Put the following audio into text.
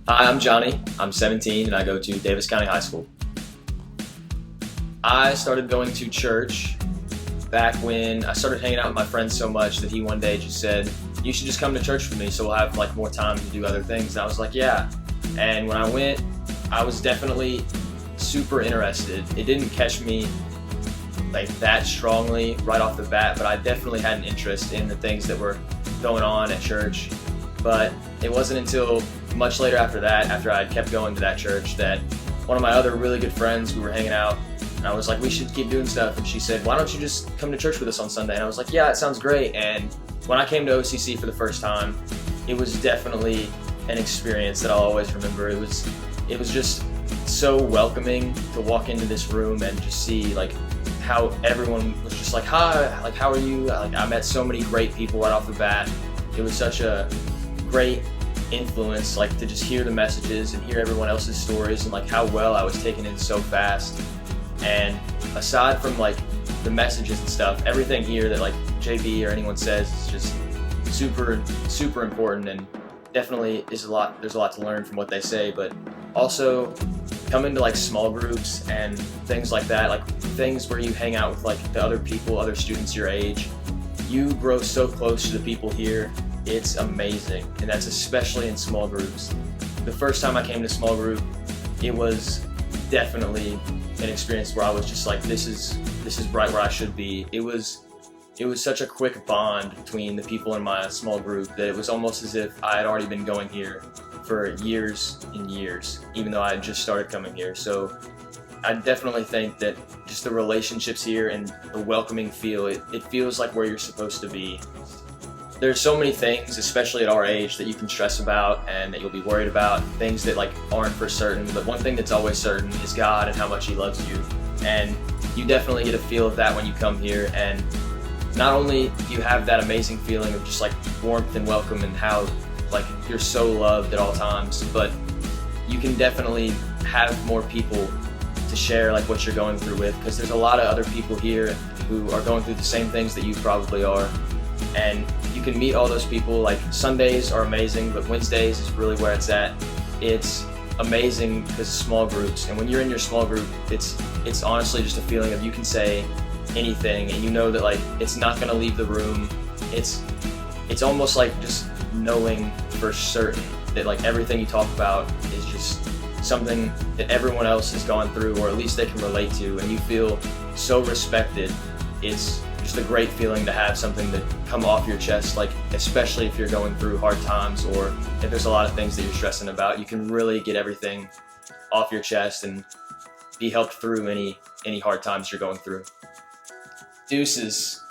Hi, I'm Johnny. I'm 17 and I go to Davis County High School. I started going to church back when I started hanging out with my friends so much that he one day just said, "You should just come to church with me so we'll have like more time to do other things." And I was like, "Yeah." And when I went, I was definitely super interested. It didn't catch me like that strongly right off the bat, but I definitely had an interest in the things that were going on at church. But it wasn't until much later after that, after I'd kept going to that church, that one of my other really good friends, we were hanging out, and I was like, "We should keep doing stuff." And she said, "Why don't you just come to church with us on Sunday?" And I was like, "Yeah, it sounds great." And when I came to OCC for the first time, it was definitely an experience that I'll always remember. It was just so welcoming to walk into this room and just see like how everyone was just like, "Hi, like how are you?" Like I met so many great people right off the bat. It was such a great influence, like to just hear the messages and hear everyone else's stories and like how well I was taken in so fast. And aside from like the messages and stuff, everything here that like JB or anyone says is just super important, and definitely there's a lot to learn from what they say. But also coming to like small groups and things like that, like things where you hang out with like the other people, other students your age, you grow so close to the people here. It's amazing, and that's especially in small groups. The first time I came to small group, it was definitely an experience where I was just like, this is right where I should be. It was such a quick bond between the people in my small group that it was almost as if I had already been going here for years and years, even though I had just started coming here. So I definitely think that just the relationships here and the welcoming feel, it feels like where you're supposed to be. There's so many things, especially at our age, that you can stress about and that you'll be worried about, things that like aren't for certain, but one thing that's always certain is God and how much He loves you. And you definitely get a feel of that when you come here, and not only do you have that amazing feeling of just like warmth and welcome and how like you're so loved at all times, but you can definitely have more people to share like what you're going through with, because there's a lot of other people here who are going through the same things that you probably are. And you can meet all those people. Like Sundays are amazing, but Wednesdays is really where it's at. It's amazing because of small groups, and when you're in your small group, it's honestly just a feeling of you can say anything, and you know that like it's not gonna leave the room. It's almost like just knowing for certain that like everything you talk about is just something that everyone else has gone through, or at least they can relate to, and you feel so respected. It's just a great feeling to have something to come off your chest, like especially if you're going through hard times or if there's a lot of things that you're stressing about. You can really get everything off your chest and be helped through any hard times you're going through. Deuces.